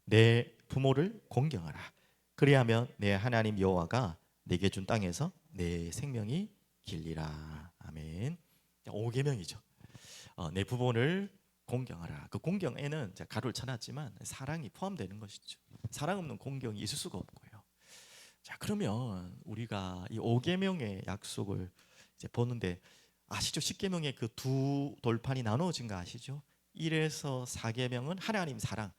내 부모를 공경하라. 그리하면 내 하나님 여호와가 내게 준 땅에서 내 생명이 길리라. 아멘. 5계명이죠. 내 부모를 공경하라. 그 공경에는 제가 가로를 쳐놨지만 사랑이 포함되는 것이죠. 사랑 없는 공경이 있을 수가 없고요. 자, 그러면 우리가 이 5계명의 약속을 이제 보는데 아시죠? 10계명의 그 두 돌판이 나누어진 거 아시죠? 1에서 4계명은 하나님 사랑,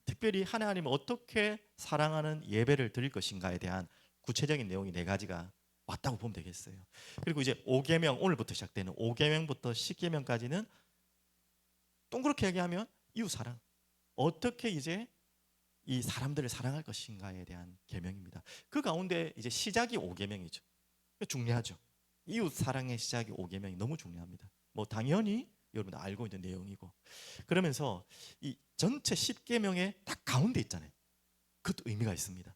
특별히 하나님을 어떻게 사랑하는 예배를 드릴 것인가에 대한 구체적인 내용이 네 가지가 왔다고 보면 되겠어요. 그리고 이제 5계명, 오늘부터 시작되는 5계명부터 10계명까지는 동그랗게 얘기하면 이웃 사랑, 어떻게 이제 이 사람들을 사랑할 것인가에 대한 계명입니다. 그 가운데 이제 시작이 5계명이죠. 중요하죠. 이웃 사랑의 시작이 5계명이 너무 중요합니다. 뭐 당연히 여러분 알고 있는 내용이고, 그러면서 이 전체 10계명의 딱 가운데 있잖아요. 그것도 의미가 있습니다.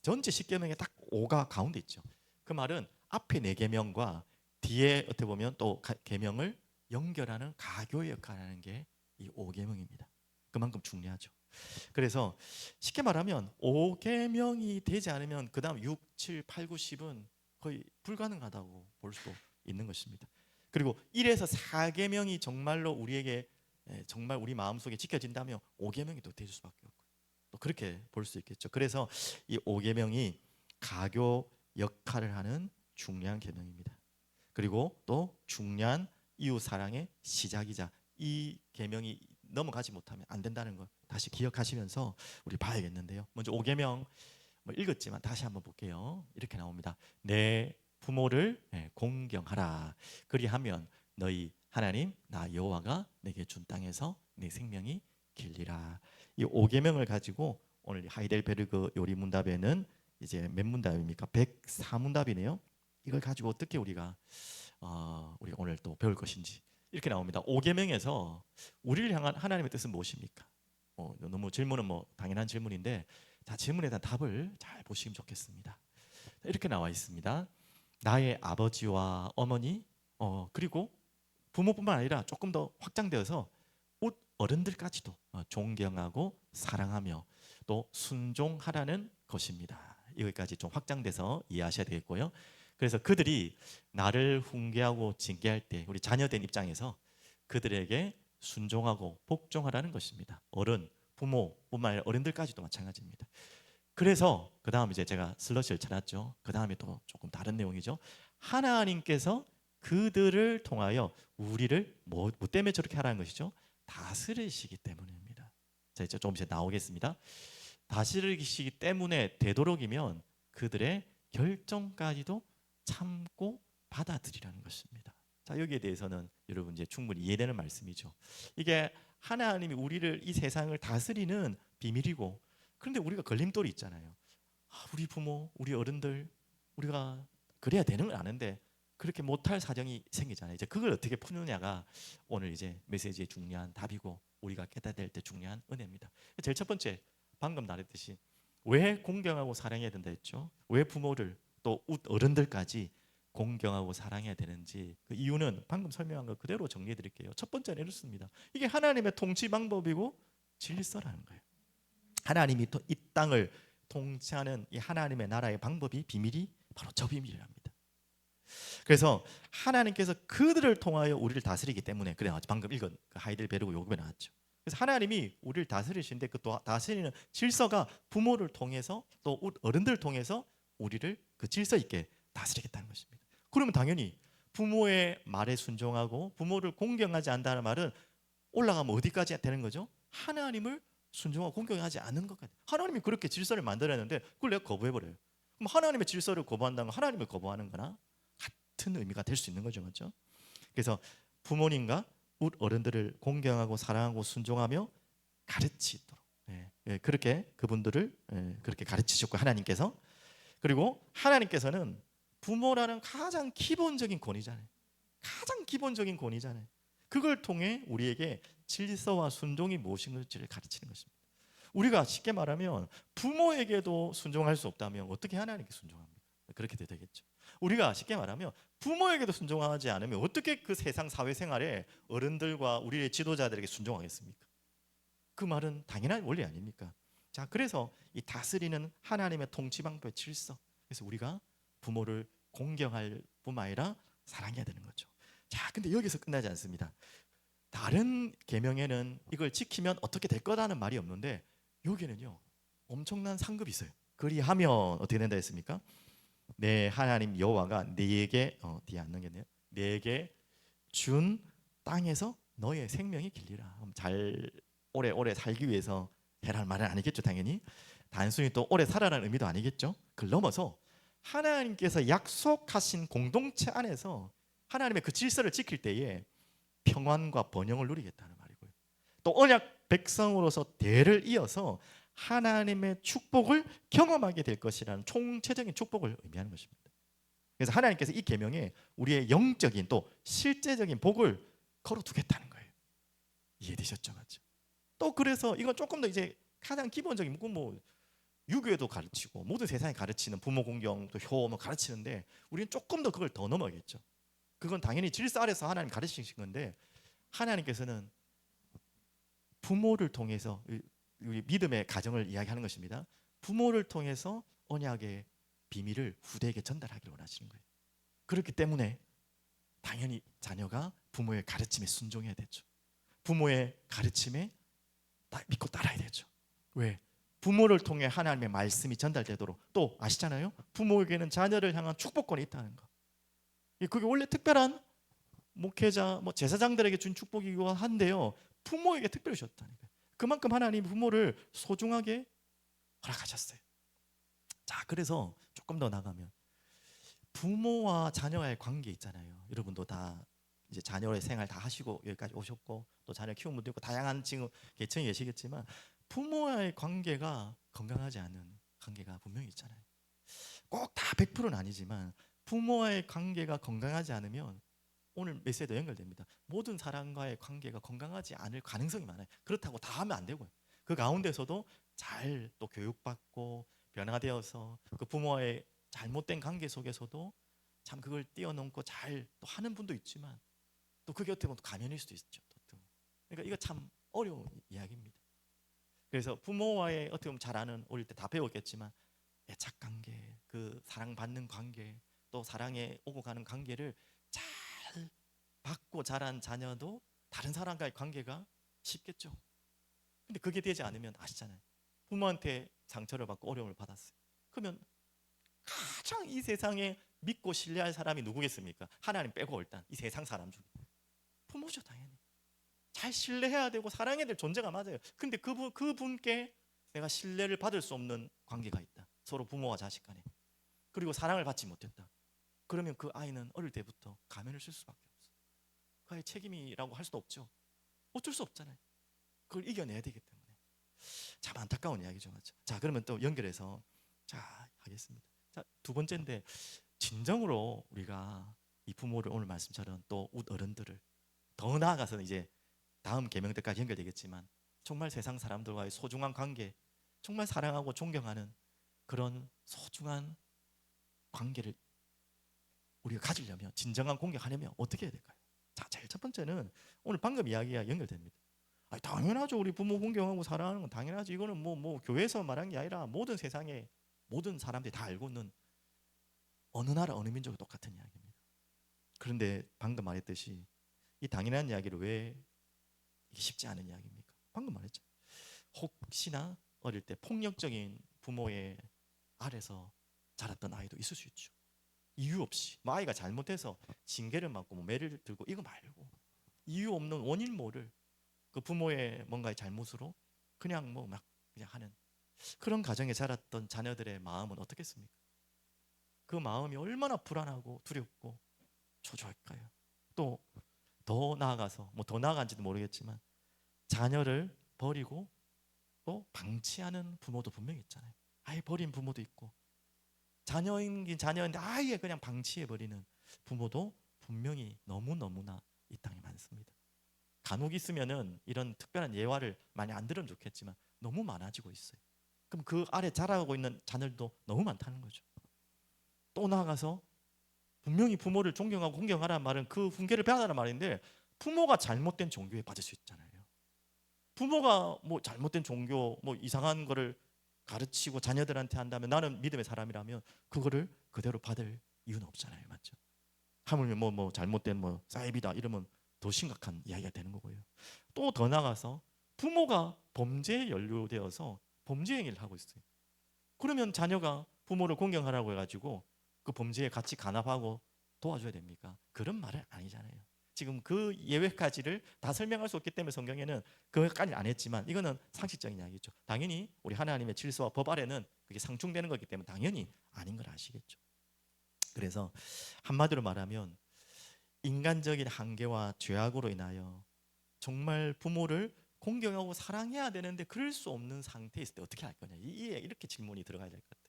전체 10계명의 딱 5가 가운데 있죠. 그 말은 앞에 4계명과 뒤에 어떻게 보면 또 계명을 연결하는 가교의 역할을 하는 게 이 5계명입니다. 그만큼 중요하죠. 그래서 쉽게 말하면 5계명이 되지 않으면 그 다음 6, 7, 8, 9, 10은 거의 불가능하다고 볼 수도 있는 것입니다. 그리고 1에서 4계명이 정말로 우리에게 정말 우리 마음속에 지켜진다면 5계명이 또 될 수밖에 없고, 또 그렇게 볼 수 있겠죠. 그래서 이 5계명이 가교 역할을 하는 중요한 계명입니다. 그리고 또 중요한 이웃 사랑의 시작이자 이 계명이 넘어가지 못하면 안 된다는 걸 다시 기억하시면서 우리 봐야겠는데요. 먼저 5계명 읽었지만 다시 한번 볼게요. 이렇게 나옵니다. 내 부모를 공경하라. 그리하면 너희 하나님 나 여호와가 내게 준 땅에서 내 생명이 길리라. 이 5계명을 가지고 오늘 하이델베르그 요리 문답에는 이제 몇 문답입니까? 104문답이네요. 이걸 가지고 어떻게 우리가 오늘 또 배울 것인지 이렇게 나옵니다. 5계명에서 우리를 향한 하나님의 뜻은 무엇입니까? 너무 질문은 뭐 당연한 질문인데, 자, 질문에 대한 답을 잘 보시면 좋겠습니다. 이렇게 나와 있습니다. 나의 아버지와 어머니, 그리고 부모뿐만 아니라 조금 더 확장되어서 옷 어른들까지도 존경하고 사랑하며 또 순종하라는 것입니다. 여기까지 좀 확장돼서 이해하셔야 되겠고요. 그래서 그들이 나를 훈계하고 징계할 때 우리 자녀된 입장에서 그들에게 순종하고 복종하라는 것입니다. 어른, 부모뿐만 아니라 어른들까지도 마찬가지입니다. 그래서 그 다음 이제 제가 슬러시를 쳐놨죠. 그 다음에 또 조금 다른 내용이죠. 하나님께서 그들을 통하여 우리를 뭐 때문에 저렇게 하라는 것이죠? 다스리시기 때문입니다. 자, 이제 조금 이제 나오겠습니다. 다스리시기 때문에 되도록이면 그들의 결정까지도 참고 받아들이라는 것입니다. 자, 여기에 대해서는 여러분 이제 충분히 이해되는 말씀이죠. 이게 하나님이 우리를 이 세상을 다스리는 비밀이고, 그런데 우리가 걸림돌이 있잖아요. 우리 부모, 우리 어른들 우리가 그래야 되는 걸 아는데 그렇게 못할 사정이 생기잖아요. 이제 그걸 어떻게 푸느냐가 오늘 이제 메시지의 중요한 답이고 우리가 깨닫아야 될 때 중요한 은혜입니다. 제일 첫 번째, 방금 말했듯이 왜 공경하고 사랑해야 된다 했죠? 왜 부모를 또 어른들까지 공경하고 사랑해야 되는지 그 이유는 방금 설명한 거 그대로 정리해 드릴게요. 첫 번째는 이렇습니다. 이게 하나님의 통치 방법이고 질서라는 거예요. 하나님이 이 땅을 통치하는 이 하나님의 나라의 방법이 비밀이 바로 저 비밀이랍니다. 그래서 하나님께서 그들을 통하여 우리를 다스리기 때문에, 그래 방금 읽은 그 하이델베르그 요금에 나왔죠. 그래서 하나님이 우리를 다스리시는데 그 또 다스리는 질서가 부모를 통해서 또 어른들을 통해서 우리를 그 질서 있게 다스리겠다는 것입니다. 그러면 당연히 부모의 말에 순종하고 부모를 공경하지 않는다는 말은 올라가면 어디까지 되는 거죠? 하나님을 순종하고 공경하지 않는 것 같아요. 하나님이 그렇게 질서를 만들었는데 그걸 내가 거부해버려요. 그럼 하나님의 질서를 거부한다는 건 하나님을 거부하는 거나 같은 의미가 될 수 있는 거죠, 맞죠? 그래서 부모님과 어른들을 공경하고 사랑하고 순종하며 가르치도록, 그렇게 그분들을 그렇게 가르치셨고 하나님께서, 그리고 하나님께서는 부모라는 가장 기본적인 권위잖아요. 가장 기본적인 권위잖아요. 그걸 통해 우리에게 질서와 순종이 무엇인지를 가르치는 것입니다. 우리가 쉽게 말하면 부모에게도 순종할 수 없다면 어떻게 하나님께 순종합니까? 그렇게 되겠죠. 우리가 쉽게 말하면 부모에게도 순종하지 않으면 어떻게 그 세상 사회생활에 어른들과 우리의 지도자들에게 순종하겠습니까? 그 말은 당연한 원리 아닙니까? 자, 그래서 이 다스리는 하나님의 통치 방법의 질서. 그래서 우리가 부모를 공경할 뿐만 아니라 사랑해야 되는 거죠. 자, 근데 여기서 끝나지 않습니다. 다른 계명에는 이걸 지키면 어떻게 될 거라는 말이 없는데 여기는요 엄청난 상급이 있어요. 그리하면 어떻게 된다 했습니까? 내 하나님 여호와가 네게 뒤에 안 넘겼네요. 네게 준 땅에서 너의 생명이 길리라. 잘 오래오래 살기 위해서 해라는 말은 아니겠죠, 당연히. 단순히 또 오래 살아라는 의미도 아니겠죠. 그걸 넘어서 하나님께서 약속하신 공동체 안에서 하나님의 그 질서를 지킬 때에 평안과 번영을 누리겠다는 말이고요. 또 언약 백성으로서 대를 이어서 하나님의 축복을 경험하게 될 것이라는 총체적인 축복을 의미하는 것입니다. 그래서 하나님께서 이 계명에 우리의 영적인 또 실제적인 복을 걸어두겠다는 거예요. 이해되셨죠, 맞죠? 또 그래서 이건 조금 더 이제 가장 기본적인 뭐 유교에도 가르치고 모든 세상에 가르치는 부모 공경 또 효 뭐 가르치는데 우리는 조금 더 그걸 더 넘어가겠죠. 그건 당연히 질서 아래서 하나님 가르치신 건데 하나님께서는 부모를 통해서 우리 믿음의 가정을 이야기하는 것입니다. 부모를 통해서 언약의 비밀을 후대에게 전달하기를 원하시는 거예요. 그렇기 때문에 당연히 자녀가 부모의 가르침에 순종해야 되죠. 부모의 가르침에 믿고 따라야 되죠. 왜? 부모를 통해 하나님의 말씀이 전달되도록. 또 아시잖아요. 부모에게는 자녀를 향한 축복권이 있다는 거. 그게 원래 특별한 목회자, 뭐 제사장들에게 준 축복이기도 한데요. 부모에게 특별히 주셨다니까요. 그만큼 하나님 부모를 소중하게 허락하셨어요. 자, 그래서 조금 더 나가면 부모와 자녀와의 관계 있잖아요. 여러분도 다 이제 자녀의 생활 다 하시고 여기까지 오셨고 또 자녀 키우는 분도 있고 다양한 지금 계층이 계시겠지만 부모와의 관계가 건강하지 않은 관계가 분명히 있잖아요. 꼭 다 100%는 아니지만 부모와의 관계가 건강하지 않으면 오늘 메시지도 연결됩니다. 모든 사람과의 관계가 건강하지 않을 가능성이 많아요. 그렇다고 다 하면 안 되고요. 그 가운데서도 잘 또 교육받고 변화되어서 그 부모와의 잘못된 관계 속에서도 참 그걸 뛰어넘고 잘 또 하는 분도 있지만 또 그게 어떻게 보면 가면일 수도 있죠. 그러니까 이거 참 어려운 이야기입니다. 그래서 부모와의 어떻게 보면 잘 아는 어릴 때 다 배웠겠지만 애착 관계, 그 사랑받는 관계, 또 사랑에 오고 가는 관계를 잘 받고 자란 자녀도 다른 사람과의 관계가 쉽겠죠. 근데 그게 되지 않으면 아시잖아요. 부모한테 상처를 받고 어려움을 받았어요. 그러면 가장 이 세상에 믿고 신뢰할 사람이 누구겠습니까? 하나님 빼고 일단 이 세상 사람 중에 부모죠, 당연히. 잘 신뢰해야 되고 사랑해야 될 존재가 맞아요. 근데 그분께 내가 신뢰를 받을 수 없는 관계가 있다. 서로 부모와 자식 간에. 그리고 사랑을 받지 못했다. 그러면 그 아이는 어릴 때부터 가면을 쓸 수밖에 없어요. 그 아이의 책임이라고 할 수도 없죠. 어쩔 수 없잖아요. 그걸 이겨내야 되기 때문에. 참 안타까운 이야기죠, 맞죠? 자, 그러면 또 연결해서 자 하겠습니다. 자, 두 번째인데 진정으로 우리가 이 부모를 오늘 말씀처럼 또 어른들을 더 나아가서는 이제 다음 계명 때까지 연결되겠지만 정말 세상 사람들과의 소중한 관계, 정말 사랑하고 존경하는 그런 소중한 관계를 우리가 가지려면 진정한 공경하려면 어떻게 해야 될까요? 자, 제일 첫 번째는 오늘 방금 이야기가 연결됩니다. 아니, 당연하죠. 우리 부모 공경하고 사랑하는 건 당연하지. 이거는 뭐 교회에서 말한 게 아니라 모든 세상에 모든 사람들이 다 알고 있는 어느 나라 어느 민족이 똑같은 이야기입니다. 그런데 방금 말했듯이 이 당연한 이야기를 왜 이게 쉽지 않은 이야기입니까? 방금 말했죠. 혹시나 어릴 때 폭력적인 부모의 아래서 자랐던 아이도 있을 수 있죠. 이유 없이 뭐 아이가 잘못해서 징계를 맞고 뭐 매를 들고 이거 말고 이유 없는 원인 모를 그 부모의 뭔가의 잘못으로 그냥 뭐 막 그냥 하는 그런 가정에 자랐던 자녀들의 마음은 어떻겠습니까? 그 마음이 얼마나 불안하고 두렵고 초조할까요? 또 더 나아가서 뭐 더 나아간지도 모르겠지만 자녀를 버리고 또 방치하는 부모도 분명히 있잖아요. 아예 버린 부모도 있고 자녀인 자녀인데 아예 그냥 방치해버리는 부모도 분명히 너무너무나 이 땅에 많습니다. 간혹 있으면은 이런 특별한 예화를 많이 안 들으면 좋겠지만 너무 많아지고 있어요. 그럼 그 아래 자라고 있는 자녀들도 너무 많다는 거죠. 또 나아가서 분명히 부모를 존경하고 공경하라는 말은 그 훈계를 배워라는 말인데 부모가 잘못된 종교에 빠질 수 있잖아요. 부모가 뭐 잘못된 종교 뭐 이상한 거를 가르치고 자녀들한테 한다면, 나는 믿음의 사람이라면 그거를 그대로 받을 이유는 없잖아요, 맞죠? 하물며 뭐 잘못된 뭐 사이비다 이러면 더 심각한 이야기가 되는 거고요. 또 더 나가서 부모가 범죄에 연루되어서 범죄 행위를 하고 있어요. 그러면 자녀가 부모를 공경하라고 해가지고 그 범죄에 같이 간합하고 도와줘야 됩니까? 그런 말은 아니잖아요. 지금 그 예외까지를 다 설명할 수 없기 때문에 성경에는 그것까지 안 했지만, 이거는 상식적인 이야기죠. 당연히 우리 하나님의 질서와 법 아래는 그게 상충되는 거기 때문에 당연히 아닌 걸 아시겠죠. 그래서 한마디로 말하면 인간적인 한계와 죄악으로 인하여 정말 부모를 공경하고 사랑해야 되는데 그럴 수 없는 상태에 있을 때 어떻게 할 거냐, 이렇게 질문이 들어가야 될 것 같아요.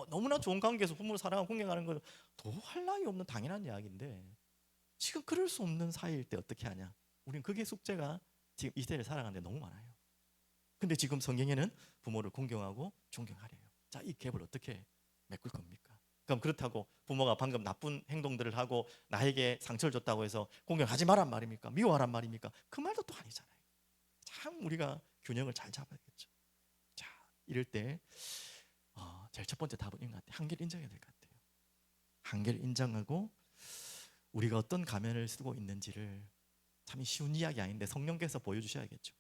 너무나 좋은 관계에서 부모를 사랑하고 공경하는 건 더할 나위 없는 당연한 이야기인데, 지금 그럴 수 없는 사이일 때 어떻게 하냐. 우리는 그게 숙제가 지금 이 시대를 살아가는데 너무 많아요. 근데 지금 성경에는 부모를 공경하고 존경하래요. 자, 이 갭을 어떻게 메꿀 겁니까? 그럼 그렇다고 부모가 방금 나쁜 행동들을 하고 나에게 상처를 줬다고 해서 공경하지 말란 말입니까? 미워하란 말입니까? 그 말도 또 아니잖아요. 참 우리가 균형을 잘 잡아야겠죠. 자, 이럴 때 제일 첫 번째 답은 이런 것 같아요. 한계를 인정해야 될 것 같아요. 한계를 인정하고 우리가 어떤 가면을 쓰고 있는지를, 참 쉬운 이야기 아닌데 성령께서 보여주셔야겠죠.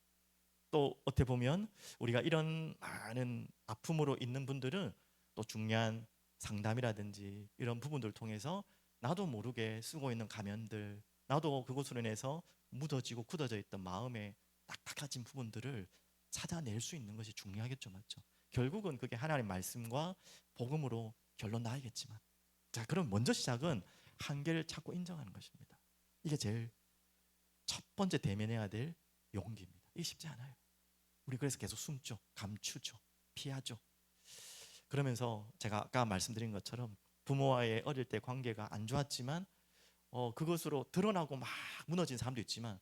또 어떻게 보면 우리가 이런 많은 아픔으로 있는 분들은 또 중요한 상담이라든지 이런 부분들을 통해서 나도 모르게 쓰고 있는 가면들, 나도 그것으로 인해서 묻어지고 굳어져 있던 마음의 딱딱해진 부분들을 찾아낼 수 있는 것이 중요하겠죠, 맞죠? 결국은 그게 하나님의 말씀과 복음으로 결론 나야겠지만, 자, 그럼 먼저 시작은 한계를 찾고 인정하는 것입니다. 이게 제일 첫 번째 대면해야 될 용기입니다. 이게 쉽지 않아요. 우리 그래서 계속 숨죠, 감추죠, 피하죠. 그러면서 제가 아까 말씀드린 것처럼 부모와의 어릴 때 관계가 안 좋았지만 그것으로 드러나고 막 무너진 사람도 있지만,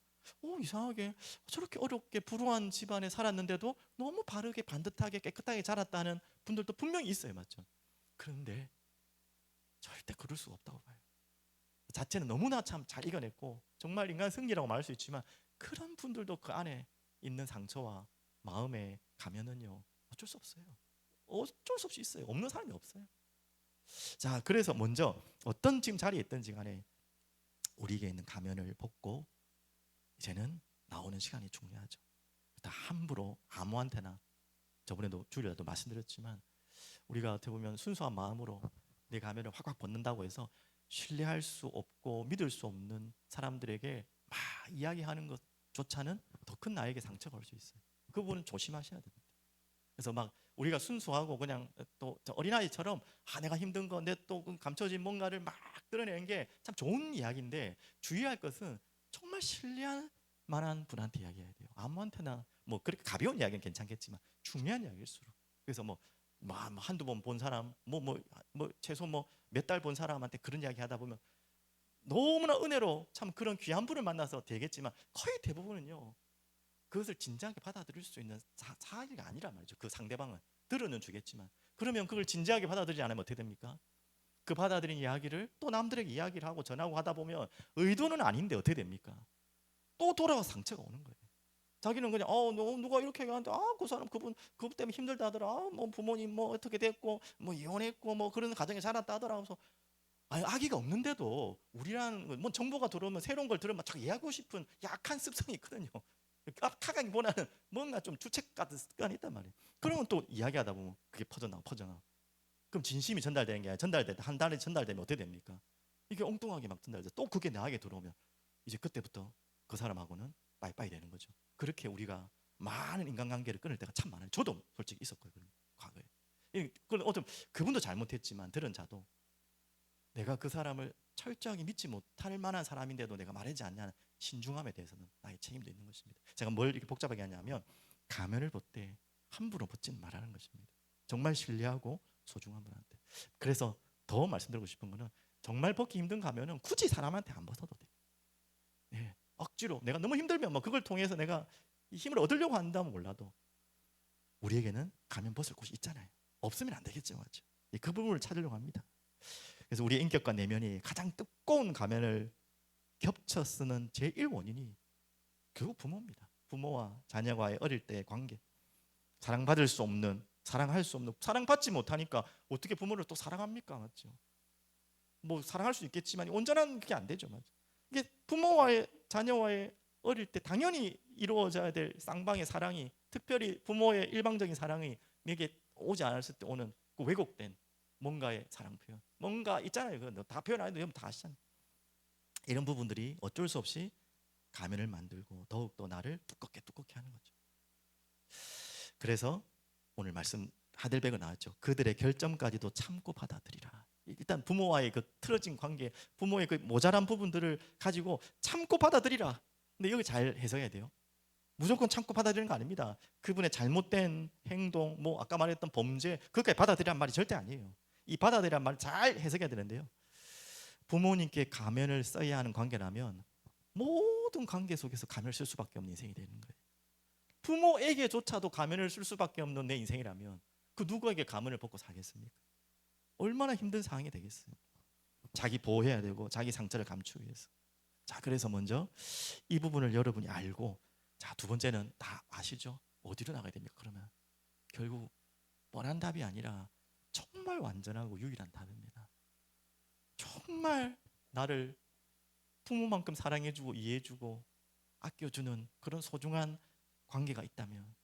이상하게 저렇게 어렵게 불우한 집안에 살았는데도 너무 바르게 반듯하게 깨끗하게 자랐다는 분들도 분명히 있어요, 맞죠? 그런데 절대 그럴 수가 없다고 봐요. 자체는 너무나 참 잘 이겨냈고 정말 인간 승리라고 말할 수 있지만, 그런 분들도 그 안에 있는 상처와 마음의 가면은요, 어쩔 수 없어요. 어쩔 수 없이 있어요. 없는 사람이 없어요. 자, 그래서 먼저 어떤 지금 자리에 있든지 간에 우리에게 있는 가면을 벗고 이제는 나오는 시간이 중요하죠. 다 함부로 아무한테나, 저번에도 주일에도 말씀드렸지만, 우리가 어떻게 보면 순수한 마음으로 내 가면을 확확 벗는다고 해서 신뢰할 수 없고 믿을 수 없는 사람들에게 막 이야기하는 것조차는 더 큰 나에게 상처가 올 수 있어요. 그 부분은 조심하셔야 됩니다. 그래서 막 우리가 순수하고 그냥 또 어린아이처럼 내가 힘든 거 내 또 감춰진 뭔가를 막 드러내는 게 참 좋은 이야기인데, 주의할 것은 정말 신뢰할 만한 분한테 이야기해야 돼요. 아무한테나 뭐 그렇게 가벼운 이야기는 괜찮겠지만 중요한 이야기일수록. 그래서 뭐 한두 번 본 사람 최소 몇 달 본 사람한테 그런 이야기 하다 보면 너무나 은혜로 참 그런 귀한 분을 만나서 되겠지만, 거의 대부분은요 그것을 진지하게 받아들일 수 있는 사이가 아니란 말이죠. 그 상대방은 들어는 주겠지만, 그러면 그걸 진지하게 받아들이지 않으면 어떻게 됩니까? 그 받아들인 이야기를 또 남들에게 이야기를 하고 전하고 하다 보면 의도는 아닌데 어떻게 됩니까? 또 돌아와서 상처가 오는 거예요. 자기는 그냥 누가 이렇게 얘기하는데 그 사람 그분 때문에 힘들다 하더라. 뭐 부모님 뭐 어떻게 됐고 뭐 이혼했고 뭐 그런 가정에 자랐다 하더라. 그래서 아기가 없는데도 우리라는 뭐 정보가 들어오면 새로운 걸 들으면 자꾸 이해하고 싶은 약한 습성이 있거든요. 카가기보다는 뭔가 좀 주책 같은 습관이 있단 말이에요. 그러면 또 이야기하다 보면 그게 퍼져나가. 그럼 진심이 전달되는 게 아니라 한 달에 전달되면 어떻게 됩니까? 이게 엉뚱하게 막 전달돼서 또 그게 나에게 들어오면 이제 그때부터 그 사람하고는 빠이빠이 되는 거죠. 그렇게 우리가 많은 인간관계를 끊을 때가 참 많아요. 저도 솔직히 있었거든요, 과거에. 어떤 그분도 잘못했지만 들은 자도 내가 그 사람을 철저하게 믿지 못할 만한 사람인데도 내가 말하지 않냐는 신중함에 대해서는 나의 책임도 있는 것입니다. 제가 뭘 이렇게 복잡하게 하냐면, 가면을 벗 때 함부로 벗지는 말라는 것입니다. 정말 신뢰하고 소중한 분한테. 그래서 더 말씀드리고 싶은 거는, 정말 벗기 힘든 가면은 굳이 사람한테 안 벗어도 돼요. 네, 억지로 내가 너무 힘들면 그걸 통해서 내가 힘을 얻으려고 한다면 몰라도 우리에게는 가면 벗을 곳이 있잖아요. 없으면 안 되겠죠, 맞죠? 그 부분을 찾으려고 합니다. 그래서 우리의 인격과 내면이 가장 두꺼운 가면을 겹쳐 쓰는 제1 원인이 결국 부모입니다. 부모와 자녀와의 어릴 때의 관계, 사랑받을 수 없는 사랑할 수 없는, 사랑받지 못하니까 어떻게 부모를 또 사랑합니까? 맞죠? 뭐 사랑할 수 있겠지만 온전한 그게 안 되죠. 맞죠? 이게 부모와의 자녀와의 어릴 때 당연히 이루어져야 될 쌍방의 사랑이, 특별히 부모의 일방적인 사랑이 내게 오지 않았을 때 오는 그 왜곡된 뭔가의 사랑 표현, 뭔가 있잖아요. 그거 다 표현 안 해도 여러분 다 아시잖아요. 이런 부분들이 어쩔 수 없이 가면을 만들고 더욱더 나를 두껍게 하는 거죠. 그래서 오늘 말씀 하델베그 나왔죠. 그들의 결점까지도 참고 받아들이라. 일단 부모와의 그 틀어진 관계, 부모의 그 모자란 부분들을 가지고 참고 받아들이라. 근데 여기 잘 해석해야 돼요. 무조건 참고 받아들이는 거 아닙니다. 그분의 잘못된 행동, 뭐 아까 말했던 범죄, 그것까지 받아들이란 말이 절대 아니에요. 이 받아들이란 말 잘 해석해야 되는데요. 부모님께 가면을 써야 하는 관계라면 모든 관계 속에서 가면을 쓸 수밖에 없는 인생이 되는 거예요. 부모에게조차도 가면을 쓸 수밖에 없는 내 인생이라면 그 누구에게 가면을 벗고 살겠습니까? 얼마나 힘든 상황이 되겠어요. 자기 보호해야 되고 자기 상처를 감추기 위해서. 자, 그래서 먼저 이 부분을 여러분이 알고, 자, 두 번째는 다 아시죠? 어디로 나가야 됩니까? 그러면 결국 뻔한 답이 아니라 정말 완전하고 유일한 답입니다. 정말 나를 부모만큼 사랑해주고 이해해주고 아껴주는 그런 소중한 관계가 있다면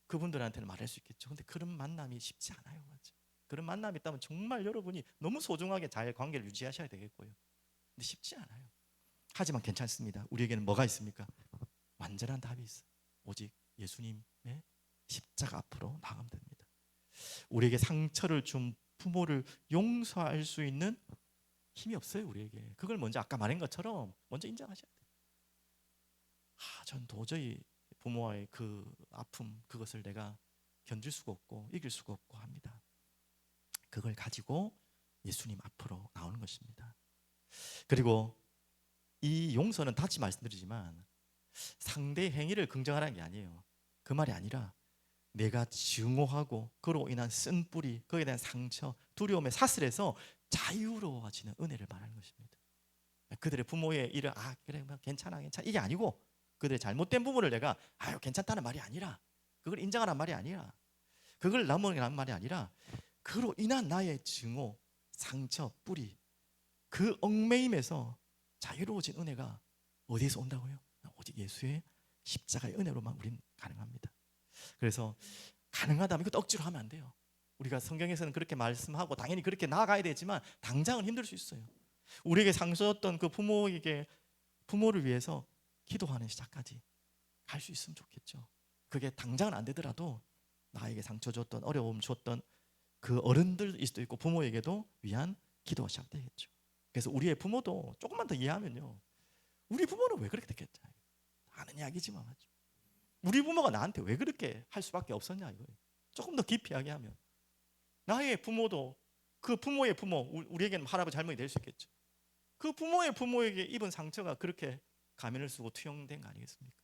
그분들한테는 말할 수 있겠죠. 근데 그런 만남이 쉽지 않아요. 맞죠? 그런 만남이 있다면 정말 여러분이 너무 소중하게 잘 관계를 유지하셔야 되겠고요. 근데 쉽지 않아요. 하지만 괜찮습니다. 우리에게는 뭐가 있습니까? 완전한 답이 있어요. 오직 예수님의 십자가 앞으로 나가면 됩니다. 우리에게 상처를 준 부모를 용서할 수 있는 힘이 없어요. 우리에게. 그걸 먼저 아까 말한 것처럼 먼저 인정하셔야 돼요. 전 도저히 부모와의 그 아픔, 그것을 내가 견딜 수가 없고 이길 수가 없고 합니다. 그걸 가지고 예수님 앞으로 나오는 것입니다. 그리고 이 용서는 다시 말씀드리지만 상대의 행위를 긍정하라는 게 아니에요. 그 말이 아니라 내가 증오하고 그로 인한 쓴뿌리, 그에 대한 상처, 두려움의 사슬에서 자유로워지는 은혜를 말하는 것입니다. 그들의 부모의 일을 그래 괜찮아 이게 아니고, 그들의 잘못된 부분을 내가 괜찮다는 말이 아니라, 그걸 인정하라는 말이 아니라, 그걸 넘어가라는 말이 아니라, 그로 인한 나의 증오, 상처, 뿌리, 그 얽매임에서 자유로워진 은혜가 어디에서 온다고요? 오직 예수의 십자가의 은혜로만 우린 가능합니다. 그래서 가능하다면 이것도 억지로 하면 안 돼요. 우리가 성경에서는 그렇게 말씀하고 당연히 그렇게 나아가야 되지만 당장은 힘들 수 있어요. 우리에게 상처였던 그 부모에게, 부모를 위해서 기도하는 시작까지 갈 수 있으면 좋겠죠. 그게 당장은 안 되더라도 나에게 상처 줬던, 어려움 줬던 그 어른들일 수도 있고 부모에게도 위한 기도가 시작되겠죠. 그래서 우리의 부모도 조금만 더 이해하면요, 우리 부모는 왜 그렇게 됐겠죠? 아는 이야기지만 맞죠. 우리 부모가 나한테 왜 그렇게 할 수밖에 없었냐 이거예요. 조금 더 깊이 이야기하면 나의 부모도 그 부모의 부모, 우리에게는 할아버지 할머니 될 수 있겠죠. 그 부모의 부모에게 입은 상처가 그렇게 가면을 쓰고 투영된 거 아니겠습니까?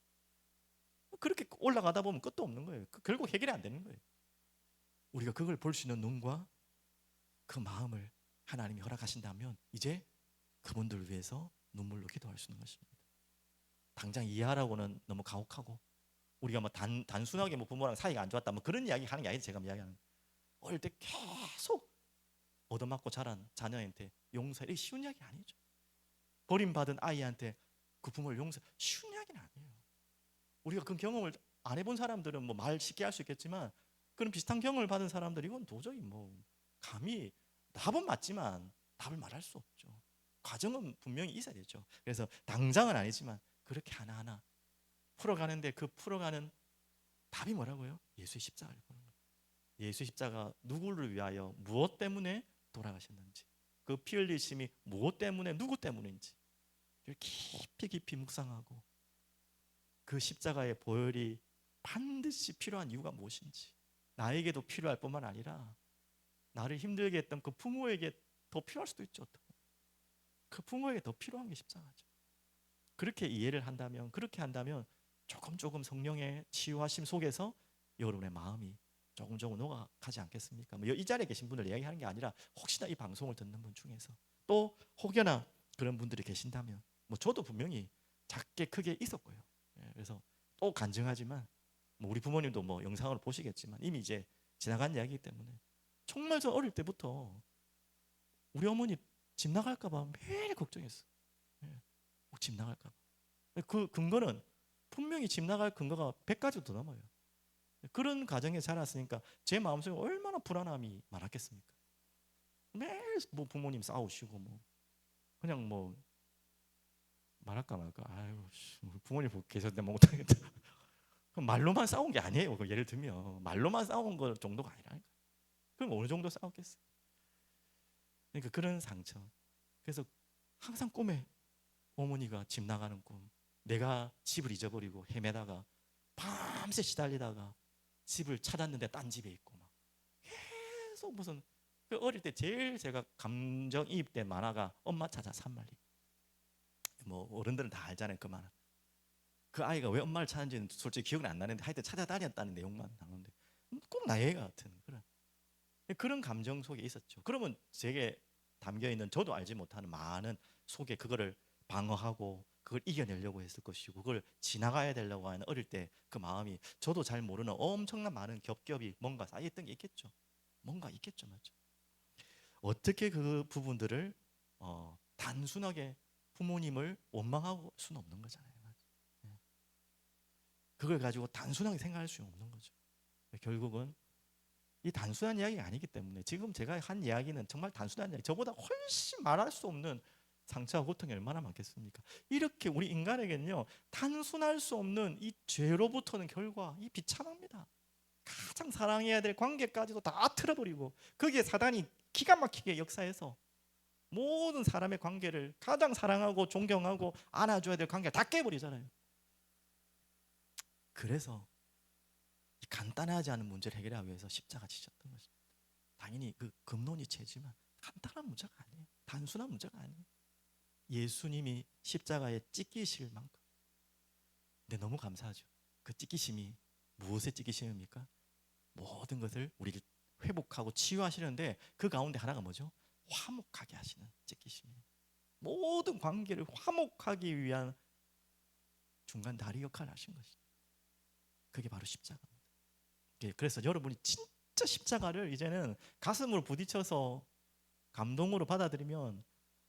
그렇게 올라가다 보면 끝도 없는 거예요. 결국 해결이 안 되는 거예요. 우리가 그걸 볼 수 있는 눈과 그 마음을 하나님이 허락하신다면 이제 그분들을 위해서 눈물로 기도할 수 있는 것입니다. 당장 이해하라고는 너무 가혹하고, 우리가 뭐 단순하게 뭐 부모랑 사이가 안 좋았다 뭐 그런 이야기 하는 게 아니지. 제가 이야기하는 어릴 때 계속 얻어맞고 자란 자녀한테 용서해, 쉬운 이야기 아니죠. 버림받은 아이한테 그 부모를 용서, 쉬운 이야기는 아니에요. 우리가 그 경험을 안 해본 사람들은 뭐 말 쉽게 할 수 있겠지만, 그런 비슷한 경험을 받은 사람들 이건 도저히 뭐 감히, 답은 맞지만 답을 말할 수 없죠. 과정은 분명히 있어야 되죠. 그래서 당장은 아니지만 그렇게 하나하나 풀어가는데, 그 풀어가는 답이 뭐라고요? 예수의 십자가를 보는 거예요. 예수의 십자가 누구를 위하여 무엇 때문에 돌아가셨는지, 그 피 흘리심이 무엇 때문에 누구 때문인지 깊이 묵상하고, 그 십자가의 보혈이 반드시 필요한 이유가 무엇인지, 나에게도 필요할 뿐만 아니라 나를 힘들게 했던 그 부모에게 더 필요할 수도 있죠. 그 부모에게 더 필요한 게 십자가죠. 그렇게 이해를 한다면, 그렇게 한다면 조금 성령의 치유하심 속에서 여러분의 마음이 조금 녹아가지 않겠습니까? 뭐 이 자리에 계신 분들 이야기하는 게 아니라 혹시나 이 방송을 듣는 분 중에서 또 혹여나 그런 분들이 계신다면, 뭐 저도 분명히 작게 크게 있었고요. 그래서 또 간증하지만, 뭐 우리 부모님도 뭐 영상으로 보시겠지만 이미 이제 지나간 이야기이기 때문에 정말 저 어릴 때부터 우리 어머니 집 나갈까 봐 매일 걱정했어. 예, 집 나갈까 봐. 그 근거는 분명히 집 나갈 근거가 100가지도 더 넘어요. 그런 가정에 자랐으니까 제 마음속에 얼마나 불안함이 많았겠습니까? 매일 뭐 부모님 싸우시고 뭐 그냥 뭐 말할까 말까. 아유, 우리 부모님 보고 계셨는데 뭐 못하겠다. 말로만 싸운 게 아니에요. 예를 들면 말로만 싸운 거 정도가 아니라니까. 그럼 어느 정도 싸웠겠어요? 그러니까 그런 상처. 그래서 항상 꿈에 어머니가 집 나가는 꿈, 내가 집을 잊어버리고 헤매다가 밤새 시달리다가 집을 찾았는데 딴 집에 있고 막 계속 무슨 그 어릴 때 제일 제가 감정이입된 만화가 엄마 찾아 산말리. 뭐 어른들은 다 알잖아요. 그 만화. 그 아이가 왜 엄마를 찾는지는 솔직히 기억은 안 나는데 하여튼 찾아다녔다는 내용만 나오는데 꼭 나의 같은 그런 감정 속에 있었죠. 그러면 제게 담겨있는 저도 알지 못하는 많은 속에 그거를 방어하고 그걸 이겨내려고 했을 것이고 그걸 지나가야 되려고 하는 어릴 때 그 마음이 저도 잘 모르는 엄청난 많은 겹겹이 뭔가 쌓여있던 게 있겠죠. 뭔가 있겠죠. 맞죠? 어떻게 그 부분들을 단순하게 부모님을 원망하고 수는 없는 거잖아요. 맞죠? 그걸 가지고 단순하게 생각할 수 없는 거죠. 결국은 이 단순한 이야기가 아니기 때문에 지금 제가 한 이야기는 정말 단순한 이야기, 저보다 훨씬 말할 수 없는 상처와 고통이 얼마나 많겠습니까? 이렇게 우리 인간에게는요 단순할 수 없는 이 죄로부터는 결과 이 비참합니다. 가장 사랑해야 될 관계까지도 다 틀어버리고 거기에 사단이 기가 막히게 역사해서 모든 사람의 관계를 가장 사랑하고 존경하고 안아줘야 될 관계를 다 깨버리잖아요. 그래서 간단하지 않은 문제를 해결하기 위해서 십자가 지셨던 것입니다. 당연히 그 금론이 죄지만 간단한 문제가 아니에요. 단순한 문제가 아니에요. 예수님이 십자가에 찢기실 만큼. 근데 너무 감사하죠. 그 찢기심이 무엇의 찢기심입니까? 모든 것을 우리를 회복하고 치유하시는데 그 가운데 하나가 뭐죠? 화목하게 하시는 찢기심이에요. 모든 관계를 화목하기 위한 중간 다리 역할을 하신 것이죠. 그게 바로 십자가입니다. 그래서 여러분이 진짜 십자가를 이제는 가슴으로 부딪혀서 감동으로 받아들이면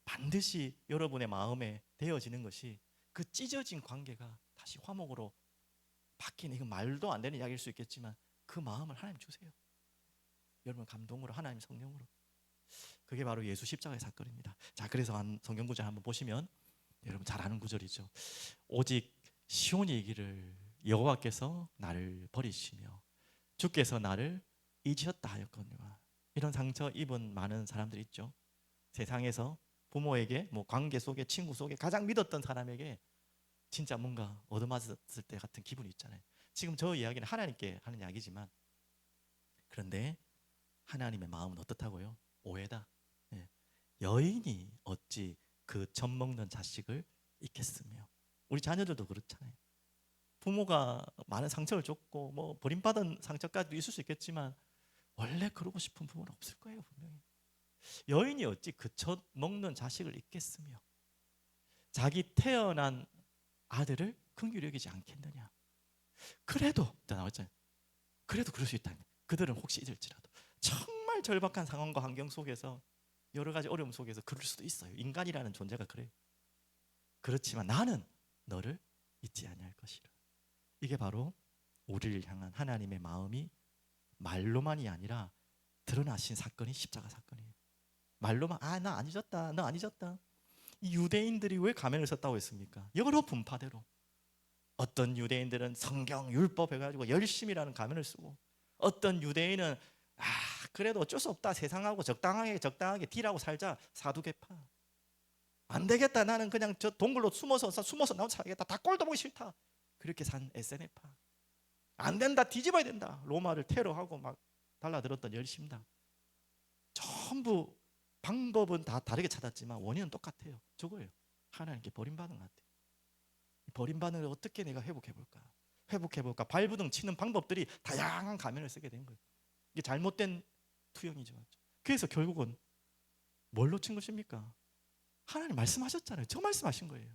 반드시 여러분의 마음에 되어지는 것이 그 찢어진 관계가 다시 화목으로 바뀌는, 이건 말도 안 되는 이야기일 수 있겠지만 그 마음을 하나님 주세요. 여러분 감동으로, 하나님 성령으로. 그게 바로 예수 십자가의 사건입니다. 자, 그래서 성경 구절 한번 보시면 여러분 잘 아는 구절이죠. 오직 시온이 이기를 여호와께서 나를 버리시며 주께서 나를 잊으셨다 하였거니와. 이런 상처 입은 많은 사람들이 있죠. 세상에서 부모에게, 뭐 관계 속에, 친구 속에 가장 믿었던 사람에게 진짜 뭔가 얻어맞았을 때 같은 기분이 있잖아요. 지금 저 이야기는 하나님께 하는 이야기지만, 그런데 하나님의 마음은 어떻다고요? 오해다. 예. 여인이 어찌 그 젖 먹는 자식을 잊겠으며. 우리 자녀들도 그렇잖아요. 부모가 많은 상처를 줬고 뭐 버림받은 상처까지도 있을 수 있겠지만 원래 그러고 싶은 부모는 없을 거예요, 분명히. 여인이 어찌 그 젖 먹는 자식을 잊겠으며 자기 태어난 아들을 긍휼히 여기지 않겠느냐. 그래도 나왔잖아요. 그래도 그럴 수 있다. 그들은 혹시 잊을지라도. 정말 절박한 상황과 환경 속에서 여러 가지 어려움 속에서 그럴 수도 있어요. 인간이라는 존재가 그래요. 그렇지만 나는 너를 잊지 아니할 것이라. 이게 바로 우리를 향한 하나님의 마음이 말로만이 아니라 드러나신 사건이 십자가 사건이에요. 말로만 나 안 잊었다, 너 안 잊었다. 이 유대인들이 왜 가면을 썼다고 했습니까? 여러 분파대로. 어떤 유대인들은 성경 율법 해가지고 열심이라는 가면을 쓰고, 어떤 유대인은 그래도 어쩔 수 없다, 세상하고 적당하게 딜하고 살자, 사두개파. 안 되겠다, 나는 그냥 저 동굴로 숨어서 나도 살겠다, 다 꼴도 보기 싫다, 그렇게 산 SNF파. 안 된다, 뒤집어야 된다, 로마를 테러하고 막 달라들었던 열심당. 전부 방법은 다 다르게 찾았지만 원인은 똑같아요. 저거예요. 하나님께 버림받은 것 같아요. 버림받은 걸 어떻게 내가 회복해볼까 발부둥 치는 방법들이 다양한 가면을 쓰게 된 거예요. 이게 잘못된 투영이죠. 그래서 결국은 뭘로 친 것입니까? 하나님 말씀하셨잖아요. 저 말씀하신 거예요.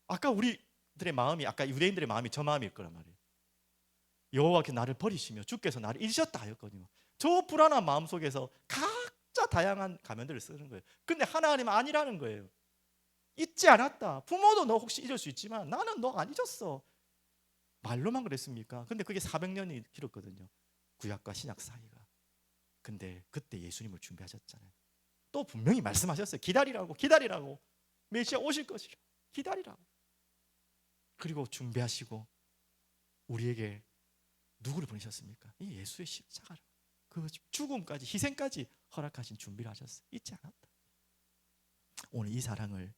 아까 우리들의 마음이, 아까 유대인들의 마음이 저 마음일 거란 말이에요. 여호와께 나를 버리시며 주께서 나를 잊으셨다 하였거든요. 저 불안한 마음 속에서 각자 다양한 가면들을 쓰는 거예요. 근데 하나님은 아니라는 거예요. 잊지 않았다. 부모도 너 혹시 잊을 수 있지만 나는 너 안 잊었어. 말로만 그랬습니까? 근데 그게 400년이 길었거든요. 구약과 신약 사이가. 근데 그때 예수님을 준비하셨잖아요. 또 분명히 말씀하셨어요. 기다리라고, 기다리라고. 메시아 오실 것이라. 기다리라고. 그리고 준비하시고 우리에게 누구를 보내셨습니까? 이 예수의 십자가를, 그 죽음까지, 희생까지 허락하신 준비를 하셨어요. 잊지 않았다. 오늘 이 사랑을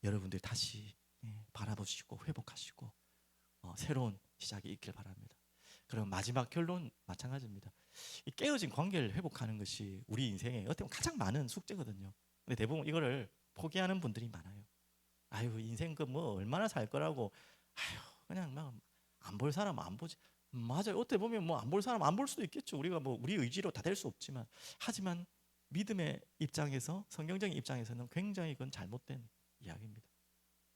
여러분들 다시 바라보시고 회복하시고 새로운 시작이 있길 바랍니다. 그럼 마지막 결론 마찬가지입니다. 이 깨어진 관계를 회복하는 것이 우리 인생에 어떻게 보면 가장 많은 숙제거든요. 근데 대부분 이거를 포기하는 분들이 많아요. 아유, 인생 그 뭐 얼마나 살 거라고, 아유 그냥 막 안 볼 사람 안 보지. 맞아요. 어떻게 보면 뭐 안 볼 사람 안 볼 수도 있겠죠. 우리가 뭐 우리 의지로 다 될 수 없지만, 하지만 믿음의 입장에서, 성경적인 입장에서는 굉장히 그건 잘못된 이야기입니다.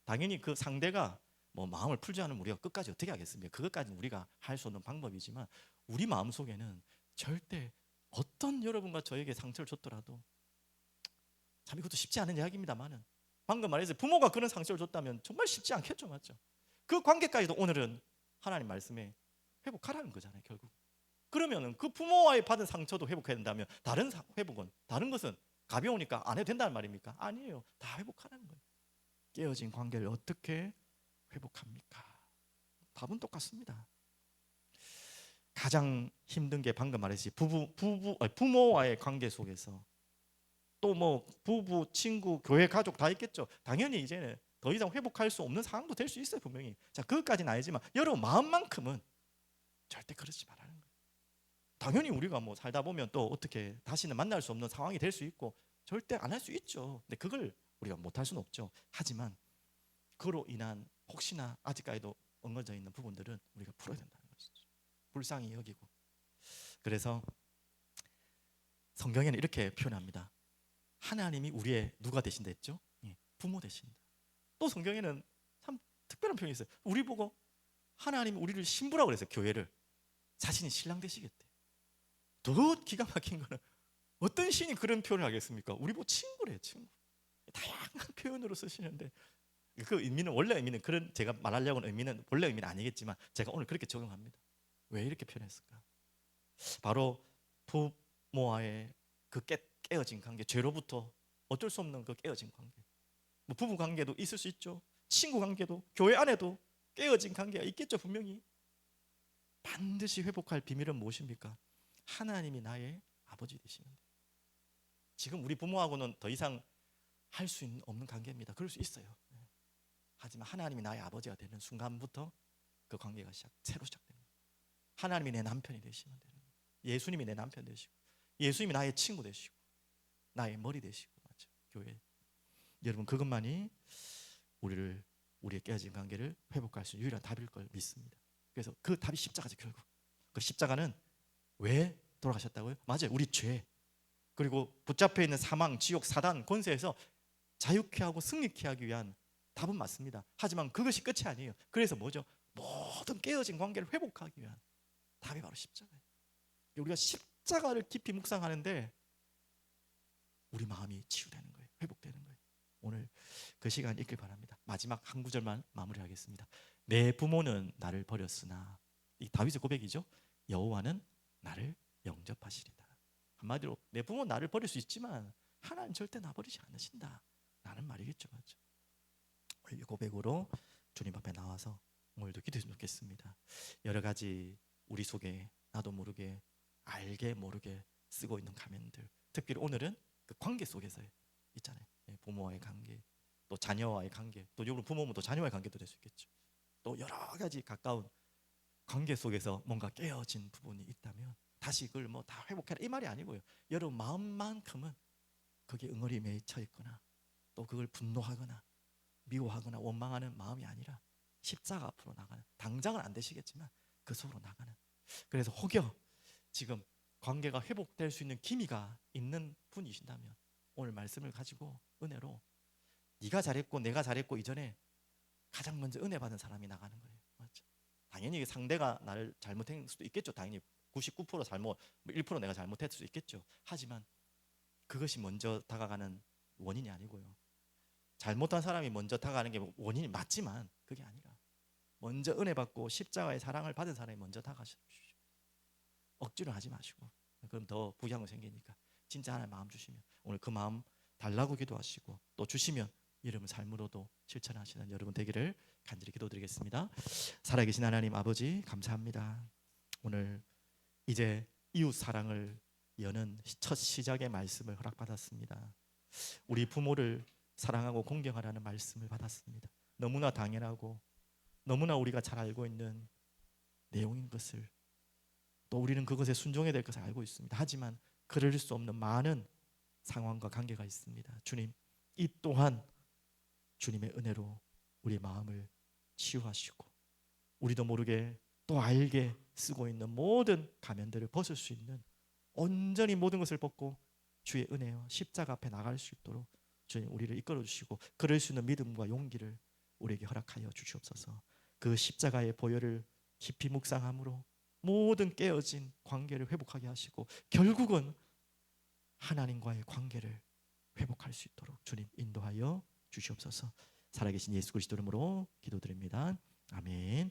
당연히 그 상대가 뭐 마음을 풀지 않으면 우리가 끝까지 어떻게 하겠습니까? 그것까지는 우리가 할 수 없는 방법이지만, 우리 마음 속에는 절대 어떤 여러분과 저에게 상처를 줬더라도, 참 이것도 쉽지 않은 이야기입니다만은, 방금 말했어요. 부모가 그런 상처를 줬다면 정말 쉽지 않겠죠, 맞죠? 그 관계까지도 오늘은 하나님 말씀에 회복하라는 거잖아요, 결국. 그러면은 그 부모와의 받은 상처도 회복해야 된다면, 다른 회복은, 다른 것은 가벼우니까 안 해도 된다는 말입니까? 아니에요. 다 회복하라는 거예요. 깨어진 관계를 어떻게 회복합니까? 답은 똑같습니다. 가장 힘든 게 방금 말했듯이 부모와의 관계 속에서, 또 뭐 부부, 친구, 교회, 가족 다 있겠죠. 당연히 이제는 더 이상 회복할 수 없는 상황도 될 수 있어요, 분명히. 자, 그것까지는 아니지만 여러분 마음만큼은 절대 그러지 말라는 거예요. 당연히 우리가 뭐 살다 보면 또 어떻게 다시는 만날 수 없는 상황이 될 수 있고 절대 안 할 수 있죠. 근데 그걸 우리가 못할 수는 없죠. 하지만 그로 인한 혹시나 아직까지도 엉거져 있는 부분들은 우리가 풀어야 된다는 것이죠. 불쌍히 여기고. 그래서 성경에는 이렇게 표현합니다. 하나님이 우리의 누가 되신다 했죠? 부모 되신다. 또 성경에는 참 특별한 표현이 있어요. 우리 보고 하나님이 우리를 신부라고 그랬어요. 교회를. 자신이 신랑 되시겠대. 더 기가 막힌 거는, 어떤 신이 그런 표현을 하겠습니까? 우리 보고 친구래요, 친구. 다양한 표현으로 쓰시는데, 그 의미는, 원래 의미는, 그런 제가 말하려고 하는 의미는 원래 의미는 아니겠지만 제가 오늘 그렇게 적용합니다. 왜 이렇게 표현했을까? 바로 부모와의 그 깨어진 관계, 죄로부터 어쩔 수 없는 그 깨어진 관계, 뭐 부부 관계도 있을 수 있죠. 친구 관계도, 교회 안에도 깨어진 관계가 있겠죠, 분명히. 반드시 회복할 비밀은 무엇입니까? 하나님이 나의 아버지 되시면 돼요. 지금 우리 부모하고는 더 이상 할 수 없는 관계입니다. 그럴 수 있어요. 하지만 하나님이 나의 아버지가 되는 순간부터 그 관계가 새로 시작됩니다. 하나님이 내 남편이 되시면 되는 거예요. 예수님이 내 남편 되시고, 예수님이 나의 친구 되시고, 나의 머리 되시고, 맞죠? 교회. 여러분, 그것만이 우리의 깨어진 관계를 회복할 수 있는 유일한 답일 걸 믿습니다. 그래서 그 답이 십자가죠, 결국. 그 십자가는 왜 돌아가셨다고요? 맞아요, 우리 죄, 그리고 붙잡혀 있는 사망, 지옥, 사단 권세에서 자유케 하고 승리케 하기 위한 답은 맞습니다. 하지만 그것이 끝이 아니에요. 그래서 뭐죠? 모든 깨어진 관계를 회복하기 위한 답이 바로 십자가예요. 우리가 십자가를 깊이 묵상하는데 우리 마음이 치유되는 거예요. 회복되는 거예요. 오늘 그 시간 있길 바랍니다. 마지막 한 구절만 마무리하겠습니다. 내 부모는 나를 버렸으나, 이 다윗의 고백이죠. 여호와는 나를 영접하시리다. 한마디로 내 부모는 나를 버릴 수 있지만 하나님 절대 나 버리지 않으신다 라는 말이겠죠, 맞죠? 이 고백으로 주님 앞에 나와서 오늘도 기도했으면 좋겠습니다. 여러 가지 우리 속에 나도 모르게, 알게 모르게 쓰고 있는 가면들, 특별히 오늘은 그 관계 속에서 있잖아요. 부모와의 관계, 또 자녀와의 관계, 또 여러분 부모면 또 자녀와의 관계도 될 수 있겠죠. 또 여러 가지 가까운 관계 속에서 뭔가 깨어진 부분이 있다면 다시 그걸 뭐 다 회복해라 이 말이 아니고요. 여러분 마음만큼은 거기에 응어리 맺혀 있거나 또 그걸 분노하거나 미워하거나 원망하는 마음이 아니라 십자가 앞으로 나가는, 당장은 안 되시겠지만 그 속으로 나가는. 그래서 혹여 지금 관계가 회복될 수 있는 기미가 있는 분이신다면 오늘 말씀을 가지고 은혜로, 네가 잘했고 내가 잘했고 이전에 가장 먼저 은혜 받은 사람이 나가는 거예요, 맞죠? 당연히 상대가 나를 잘못한 수도 있겠죠. 당연히 99% 잘못, 1% 내가 잘못했을 수도 있겠죠. 하지만 그것이 먼저 다가가는 원인이 아니고요. 잘못한 사람이 먼저 다가가는 게 원인이 맞지만 그게 아니라 먼저 은혜 받고 십자가의 사랑을 받은 사람이 먼저 다가가십시오. 억지로 하지 마시고. 그럼 더 부양이 생기니까 진짜 하나님 마음 주시면 오늘 그 마음 달라고 기도하시고 또 주시면 이름을 삶으로도 실천하시는 여러분 되기를 간절히 기도드리겠습니다. 살아계신 하나님 아버지 감사합니다. 오늘 이제 이웃 사랑을 여는 첫 시작의 말씀을 허락받았습니다. 우리 부모를 사랑하고 공경하라는 말씀을 받았습니다. 너무나 당연하고 너무나 우리가 잘 알고 있는 내용인 것을 또 우리는 그것에 순종해야 될 것을 알고 있습니다. 하지만 그럴 수 없는 많은 상황과 관계가 있습니다. 주님, 이 또한 주님의 은혜로 우리 마음을 치유하시고 우리도 모르게 또 알게 쓰고 있는 모든 가면들을 벗을 수 있는 온전히 모든 것을 벗고 주의 은혜와 십자가 앞에 나갈 수 있도록 주님 우리를 이끌어 주시고 그럴 수 있는 믿음과 용기를 우리에게 허락하여 주시옵소서. 그 십자가의 보혈을 깊이 묵상함으로 모든 깨어진 관계를 회복하게 하시고 결국은 하나님과의 관계를 회복할 수 있도록 주님 인도하여 주시옵소서. 살아계신 예수 그리스도 이름으로 기도드립니다. 아멘.